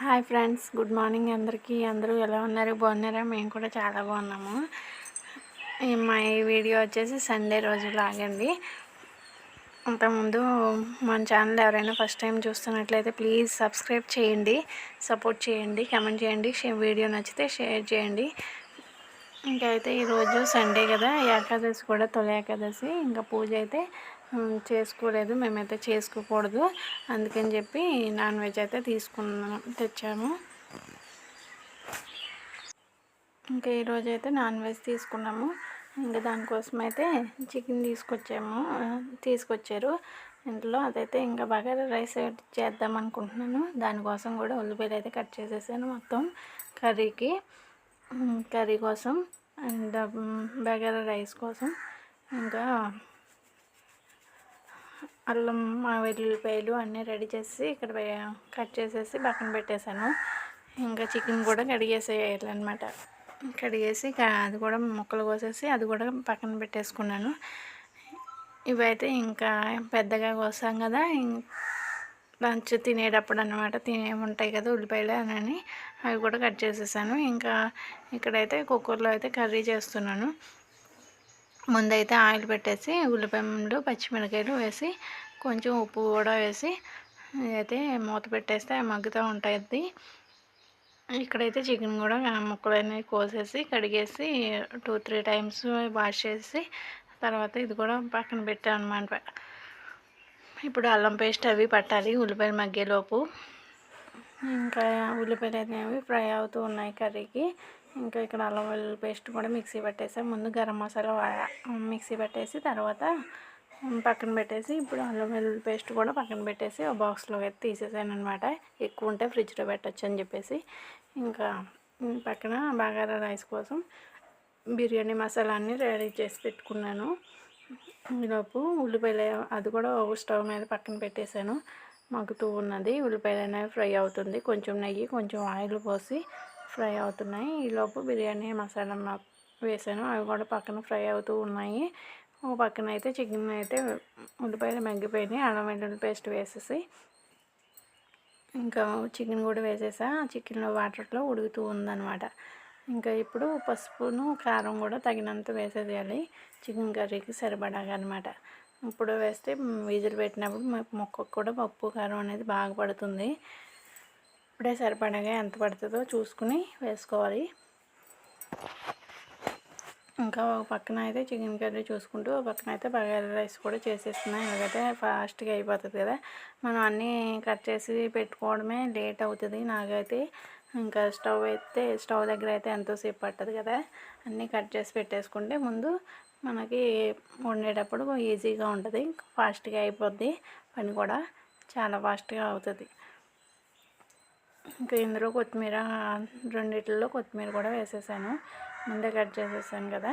Hi friends, good morning అందరికీ. అందరూ ఎలా ఉన్నారు? బాగున్నారా? మేము కూడా చాలా బాగున్నాము. మా ఈ వీడియో వచ్చేసి సండే రోజు లాగండి. అంతకుముందు మన ఛానల్ ఎవరైనా ఫస్ట్ టైం చూస్తున్నట్లయితే ప్లీజ్ సబ్స్క్రైబ్ చేయండి, సపోర్ట్ చేయండి, కామెంట్ చేయండి, వీడియో నచ్చితే షేర్ చేయండి. ఇంకా అయితే ఈరోజు సండే కదా, ఏకాదశి కూడా, తొలి ఏకాదశి. ఇంకా పూజ అయితే చేసుకోలేదు, మేమైతే చేసుకోకూడదు, అందుకని చెప్పి నాన్ వెజ్ అయితే తెచ్చాము. ఇంకా ఈరోజు అయితే నాన్ వెజ్ తీసుకున్నాము. ఇంకా దానికోసం అయితే చికెన్ తీసుకొచ్చారు ఇంట్లో. అదైతే ఇంకా బగారా రైస్ చేద్దాం అనుకుంటున్నాను. దానికోసం కూడా ఉల్లిపాయలు అయితే కట్ చేసేసాను మొత్తం కర్రీ కోసం అండ్ బగారా రైస్ కోసం. ఇంకా అల్లం వెల్లుల్లిపాయలు అన్నీ రెడీ చేసి ఇక్కడ కట్ చేసేసి పక్కన పెట్టేశాను. ఇంకా చికెన్ కూడా కడిగేసేయాలన్నమాట. కడిగేసి అది కూడా ముక్కలు కోసేసి అది కూడా పక్కన పెట్టేసుకున్నాను. ఇవైతే ఇంకా పెద్దగా కోసాం కదా, లంచ్ తినేటప్పుడు అన్నమాట. ఉంటాయి కదా ఉల్లిపాయలు అని, అవి కూడా కట్ చేసేసాను. ఇంకా ఇక్కడైతే కుక్కర్లో అయితే కర్రీ చేస్తున్నాను. ముందైతే ఆయిల్ పెట్టేసి ఉల్లిపాయలు పచ్చిమిరకాయలు వేసి కొంచెం ఉప్పు కూడా వేసి అయితే మూత పెట్టేస్తే మగ్గుతూ ఉంటుంది. ఇక్కడైతే చికెన్ కూడా ముక్కలు అనేవి కోసేసి కడిగేసి 2-3 టైమ్స్ వాష్ చేసి తర్వాత ఇది కూడా పక్కన పెట్టాను అన్నమాట. ఇప్పుడు అల్లం పేస్ట్ అవి పట్టాలి ఉల్లిపాయలు మగ్గేలోపు. ఇంకా ఉల్లిపాయలు అనేవి ఫ్రై అవుతూ ఉన్నాయి కర్రీకి. ఇంకా ఇక్కడ అల్లం వెల్లుల్లి పేస్ట్ కూడా మిక్సీ పట్టేసాను. ముందు గరం మసాలా మిక్సీ పట్టేసి తర్వాత పక్కన పెట్టేసి ఇప్పుడు అల్లం వెల్లుల్లి పేస్ట్ కూడా పక్కన పెట్టేసి ఒక బాక్స్లో అయితే తీసేసాను అనమాట. ఎక్కువ ఉంటే ఫ్రిడ్జ్లో పెట్టచ్చు అని చెప్పేసి. ఇంకా పక్కన బగారా రైస్ కోసం బిర్యానీ మసాలా అన్నీ రెడీ చేసి పెట్టుకున్నాను. ఈలోపు ఉల్లిపాయలు అది కూడా ఒక స్టవ్ మీద పక్కన పెట్టేశాను. మగ్గుతూ ఉన్నది, ఉల్లిపాయలు అనేవి ఫ్రై అవుతుంది. కొంచెం నెయ్యి కొంచెం ఆయిల్ పోసి ఫ్రై అవుతున్నాయి. ఈలోపు బిర్యానీ మసాలా వేసాను, అవి కూడా పక్కన ఫ్రై అవుతూ ఉన్నాయి. ఒక పక్కన అయితే చికెన్ అయితే ఉల్లిపాయలు మగ్గిపోయినాయి. అల్లం వెల్లుల్లి పేస్ట్ వేసేసి ఇంకా చికెన్ కూడా వేసేసా. చికెన్లో వాటర్లో ఉడుకుతూ ఉందన్నమాట. ఇంకా ఇప్పుడు పసుపును కారం కూడా తగినంత వేసేయాలి, చికెన్ కర్రీకి సరిపడాగా అనమాట. ఇప్పుడు వేస్తే విజిల్ పెట్టినప్పుడు మొక్కకు కూడా పప్పు కారం అనేది బాగా పడుతుంది. ఇప్పుడే సరిపడగా ఎంత పడుతుందో చూసుకుని వేసుకోవాలి. ఇంకా ఒక పక్కన అయితే చికెన్ కర్రీ చూసుకుంటూ ఒక పక్కన అయితే బగారా రైస్ కూడా చేసేస్తున్నాయి. ఇలాగైతే ఫాస్ట్గా అయిపోతుంది కదా, మనం అన్నీ కట్ చేసి పెట్టుకోవడమే లేట్ అవుతుంది. నాకైతే ఇంకా స్టవ్ దగ్గర అయితే ఎంతోసేపు పట్టదు కదా, అన్నీ కట్ చేసి పెట్టేసుకుంటే ముందు మనకి వండేటప్పుడు ఈజీగా ఉంటుంది, ఫాస్ట్గా అయిపోద్ది, పని కూడా చాలా ఫాస్ట్గా అవుతుంది. ఇంకా ఇందులో కొత్తిమీర, రెండిట్లో కొత్తిమీర కూడా వేసేసాను, ముందే కట్ చేసేసాను కదా.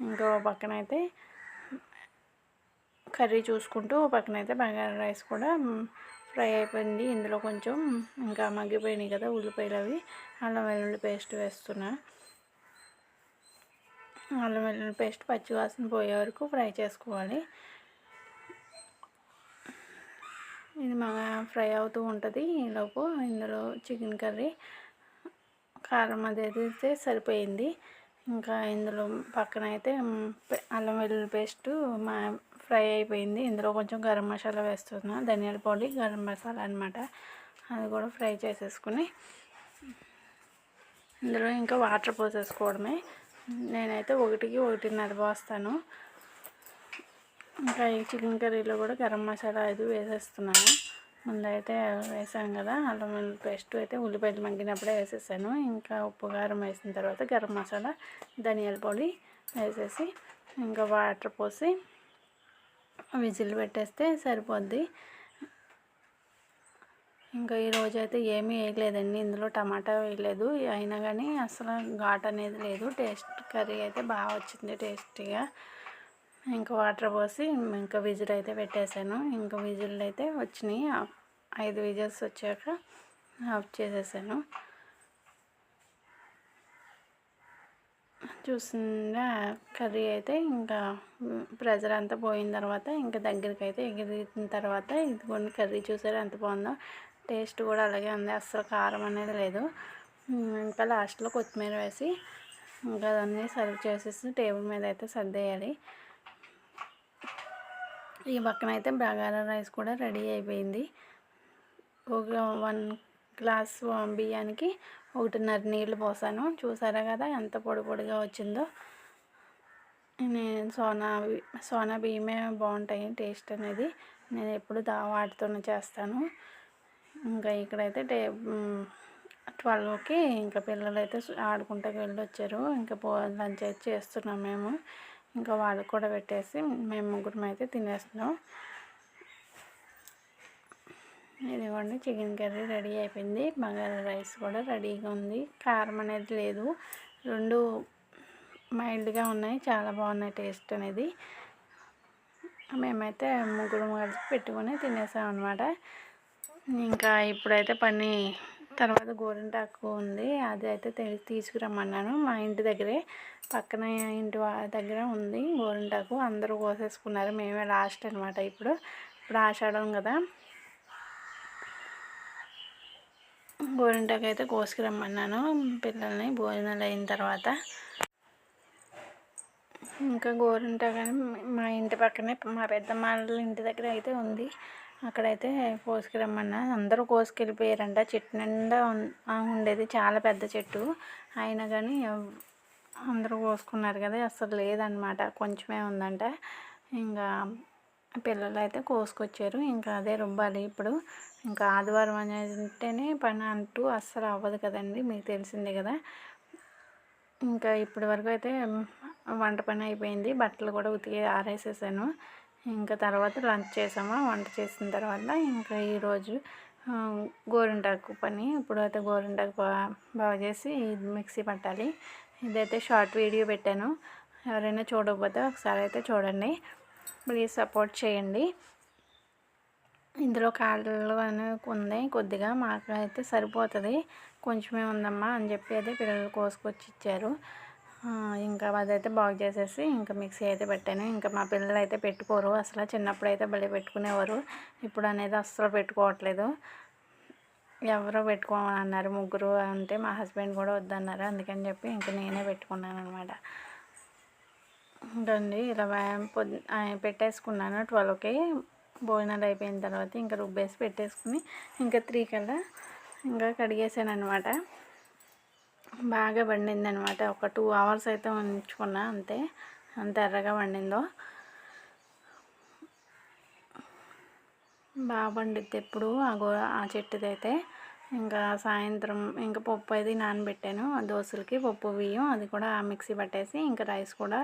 ఇంకో పక్కన అయితే కర్రీ చూసుకుంటూ పక్కన అయితే బగారా రైస్ కూడా ఫ్రై అయిపోయింది. ఇందులో కొంచెం ఇంకా మగ్గిపోయినాయి కదా ఉల్లిపాయలు, అవి అల్లం వెల్లుల్లి పేస్ట్ వేస్తున్నా. అల్లం వెల్లుల్లి పేస్ట్ పచ్చివాసన పోయే వరకు ఫ్రై చేసుకోవాలి. ఇది బాగా ఫ్రై అవుతూ ఉంటుంది. ఈలోపు ఇందులో చికెన్ కర్రీ కారం అది అయితే సరిపోయింది. ఇంకా ఇందులో పక్కన అయితే అల్లం వెల్లుల్లి పేస్ట్ ఫ్రై అయిపోయింది. ఇందులో కొంచెం గరం మసాలా వేస్తున్నా, ధనియాల పొడి, గరం మసాలా అనమాట. అది కూడా ఫ్రై చేసేసుకుని ఇందులో ఇంకా వాటర్ పోసేసుకోవడమే. నేనైతే 1-1.5 పోస్తాను. ఇంకా ఈ చికెన్ కర్రీలో కూడా గరం మసాలా అది వేసేస్తున్నాను. ముందైతే వేసాను కదా అల్లం వెల్లుల్లి పేస్ట్, అయితే ఉల్లిపాయలు మగ్గినప్పుడే వేసేసాను. ఇంకా ఉప్పు కారం వేసిన తర్వాత గరం మసాలా, ధనియాల పొడి వేసేసి ఇంకా వాటర్ పోసి విజిల్ పెట్టేస్తే సరిపోద్ది. ఇంకా ఈరోజు అయితే ఏమీ వేయలేదండి, ఇందులో టమాటా వేయలేదు. అయినా కానీ అసలు ఘాట్ అనేది లేదు. కర్రీ అయితే బాగా వచ్చింది టేస్టీగా. ఇంకా వాటర్ పోసి ఇంకా విజిల్ అయితే పెట్టేశాను. ఇంకా విజిల్ అయితే వచ్చినాయి, 5 విజిల్స్ వచ్చాక ఆఫ్ చేసేసాను. చూసిందా కర్రీ అయితే ఇంకా ప్రెజర్ అంతా పోయిన తర్వాత ఇంకా దగ్గరికి అయితే ఎగిరిన తర్వాత ఇదిగోండి కర్రీ చూసారా ఎంత బాగుందో. టేస్ట్ కూడా అలాగే ఉంది, అస్సలు కారం అనేది లేదు. ఇంకా లాస్ట్లో కొత్తిమీర వేసి ఇంకా అన్నీ సర్వ్ చేసేసి టేబుల్ మీద అయితే సర్దేయాలి. ఈ పక్కన అయితే బగారా రైస్ కూడా రెడీ అయిపోయింది. ఒక 1 గ్లాస్ బియ్యానికి 1.5 నీళ్ళు పోసాను. చూసారా కదా ఎంత పొడి పొడిగా వచ్చిందో. నేను సోనా బియ్యమే బాగుంటాయి టేస్ట్ అనేది. నేను ఎప్పుడు వాటితోనే చేస్తాను. ఇంకా ఇక్కడైతే 12కి ఇంకా పిల్లలు అయితే ఆడుకుంటూ వెళ్ళొచ్చారు. ఇంకా లంచ్ అయితే చేస్తున్నాం మేము. ఇంకా వాళ్ళకి కూడా పెట్టేసి మేము ముగ్గురం అయితే తినేస్తున్నాం. ఇదిగోండి చికెన్ కర్రీ రెడీ అయిపోయింది. బగారా రైస్ కూడా రెడీగా ఉంది. కారం అనేది లేదు, రెండు మైల్డ్గా ఉన్నాయి, చాలా బాగున్నాయి టేస్ట్ అనేది. మేమైతే ముగ్గురం కలిసి పెట్టుకొని తినేసాం అనమాట. ఇంకా ఇప్పుడైతే తర్వాత గోరింటాకు ఉంది, అది అయితే తీసుకురమ్మన్నాను. మా ఇంటి దగ్గరే పక్కన ఇంటి దగ్గర ఉంది గోరింటాకు. అందరూ కోసేసుకున్నారు, మేమే లాస్ట్ అనమాట. ఇప్పుడు ఆషాఢం కదా, గోరింటాకు అయితే కోసుకురమ్మన్నాను పిల్లల్ని భోజనాలు అయిన తర్వాత. ఇంకా గోరింటాకు మా ఇంటి పక్కనే మా పెద్దమ్మ వాళ్ళ ఇంటి దగ్గర అయితే ఉంది, అక్కడైతే కోసుకురమ్మన్నా. అందరూ కోసుకెళ్ళిపోయారంట. చెట్టు నిండా ఉండేది, చాలా పెద్ద చెట్టు. అయినా కానీ అందరూ కోసుకున్నారు కదా, అసలు లేదనమాట, కొంచెమే ఉందంట. ఇంకా పిల్లలు అయితే కోసుకొచ్చారు. ఇంకా అదే రుబ్బాలి ఇప్పుడు. ఇంకా ఆదివారం అంటేనే పని అంటూ అస్సలు అవ్వదు కదండి, మీకు తెలిసిందే కదా. ఇంకా ఇప్పటి వరకు అయితే వంట పని అయిపోయింది. బట్టలు కూడా ఉతికి ఆరేసేసాను. ఇంకా తర్వాత లంచ్ చేసాము. వంట చేసిన తర్వాత ఇంకా ఈరోజు గోరింటాకు పని. ఇప్పుడు అయితే గోరింటాకు బాగా చేసి మిక్సీ పట్టాలి. ఇదైతే షార్ట్ వీడియో పెట్టాను, ఎవరైనా చూడకపోతే ఒకసారి అయితే చూడండి. ప్లీజ్ సపోర్ట్ చేయండి. ఇందులో కాళ్ళు అనేవి ఉంది కొద్దిగా, మాకు అయితే సరిపోతుంది, కొంచెమే ఉందమ్మా అని చెప్పి అయితే పిల్లలు కోసుకొచ్చి ఇచ్చారు. ఇంకా అదైతే బాగు చేసేసి ఇంకా మిక్సీ అయితే పెట్టాను. ఇంకా మా పిల్లలు అయితే పెట్టుకోరు అసలు, చిన్నప్పుడు అయితే భలే పెట్టుకునేవారు, ఇప్పుడు అనేది అస్సలు పెట్టుకోవట్లేదు. ఎవరో పెట్టుకోమని అన్నారు, ముగ్గురు అంటే మా హస్బెండ్ కూడా వద్దన్నారు. అందుకని చెప్పి ఇంకా నేనే పెట్టుకున్నాను అనమాట. ఇంకండి ఇలా పెట్టేసుకున్నాను. 12కి భోజనాలు అయిపోయిన తర్వాత ఇంకా రుబ్బేసి పెట్టేసుకుని ఇంకా 3 కల్లా ఇంకా కడిగేసాను అనమాట. బాగా వండింది అనమాట. ఒక 2 అవర్స్ అయితే ఉంచుకున్నా, అంతే, అంత ఎర్రగా వండిందో. బాగా వండిద్ది ఎప్పుడు ఆ చెట్టుదైతే. ఇంకా సాయంత్రం ఇంకా పప్పు అయితే నానబెట్టాను దోశలకి, పప్పు బియ్యం అది కూడా మిక్సీ పట్టేసి ఇంకా రైస్ కూడా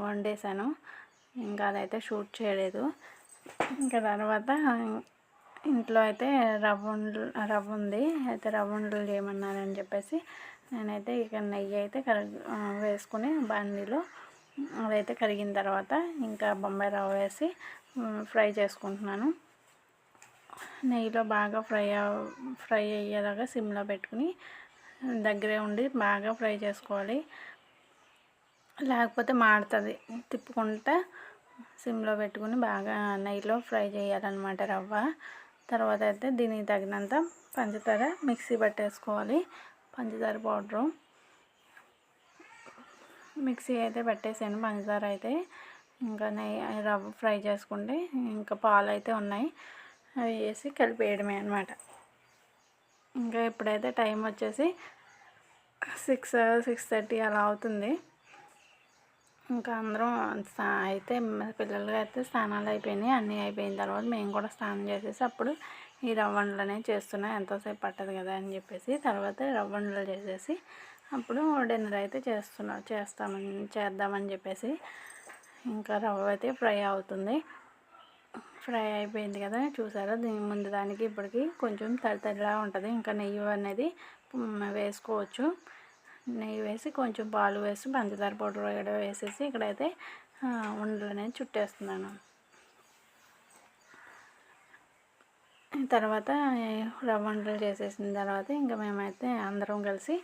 వండేసాను. ఇంకా అదైతే షూట్ చేయలేదు. ఇంకా తర్వాత ఇంట్లో అయితే రవ్వ ఉంది, అయితే రవ్వ ఉండలు చేయమన్నారని చెప్పేసి నేనైతే ఇక నెయ్యి అయితే వేసుకుని బాండీలో అదైతే కరిగిన తర్వాత ఇంకా బొంబాయి రవ్వ వేసి ఫ్రై చేసుకుంటున్నాను. నెయ్యిలో బాగా ఫ్రై అయ్యేలాగా సిమ్లో పెట్టుకుని దగ్గరే ఉండి బాగా ఫ్రై చేసుకోవాలి, లేకపోతే మాడుతుంది. తిప్పుకుంటే సిమ్లో పెట్టుకుని బాగా నెయ్యిలో ఫ్రై చేయాలన్నమాట రవ్వ. తర్వాత అయితే దీనికి తగినంత పంచదార మిక్సీ పట్టేసుకోవాలి. పంచదార పౌడరు మిక్సీ అయితే పట్టేసాను. పంచదార అయితే ఇంకా నెయ్యి రవ్వ ఫ్రై చేసుకుంటే ఇంకా పాలు అయితే ఉన్నాయి, అవి వేసి కలిపేయడమే అనమాట. ఇంకా ఇప్పుడైతే టైం వచ్చేసి 6:30 అలా అవుతుంది. ఇంకా అందరం అయితే పిల్లలు అయితే స్నానాలు అయిపోయినాయి. అన్నీ అయిపోయిన తర్వాత మేము కూడా స్నానం చేసేసి అప్పుడు ఈ రవ్వండలు అనేవి చేస్తున్నాం, ఎంతోసేపు పట్టదు కదా అని చెప్పేసి. తర్వాత రవ్వండలు చేసేసి అప్పుడు డిన్నర్ అయితే చేద్దామని చెప్పేసి ఇంకా రవ్వ అయితే ఫ్రై అవుతుంది. ఫ్రై అయిపోయింది కదా, చూసారా, దీని ముందు దానికి ఇప్పటికి కొంచెం తడితడిలా ఉంటుంది. ఇంకా నెయ్యి అనేది వేసుకోవచ్చు. నెయ్యి వేసి కొంచెం పాలు వేసి పంచదార పౌడర్ కూడా వేసేసి ఇక్కడైతే ఉండలు అనేది చుట్టేస్తున్నాను. తర్వాత రవ్వ ఉండలు చేసేసిన తర్వాత ఇంకా మేమైతే అందరం కలిసి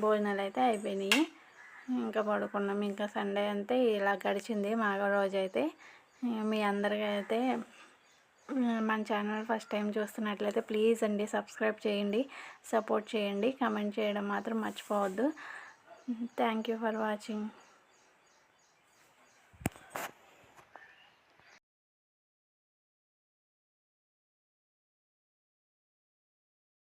భోజనాలు అయితే అయిపోయినాయి. ఇంకా పడుకున్నాం. ఇంకా సండే అంతే ఇలా గడిచింది మా రోజు అయితే. మీ అందరికీ అయితే మన ఛానల్ ఫస్ట్ టైం చూస్తున్నట్లయితే ప్లీజ్ అండి సబ్స్క్రైబ్ చేయండి, సపోర్ట్ చేయండి, కామెంట్ చేయడం మాత్రం మర్చిపోవద్దు. Thank you for watching.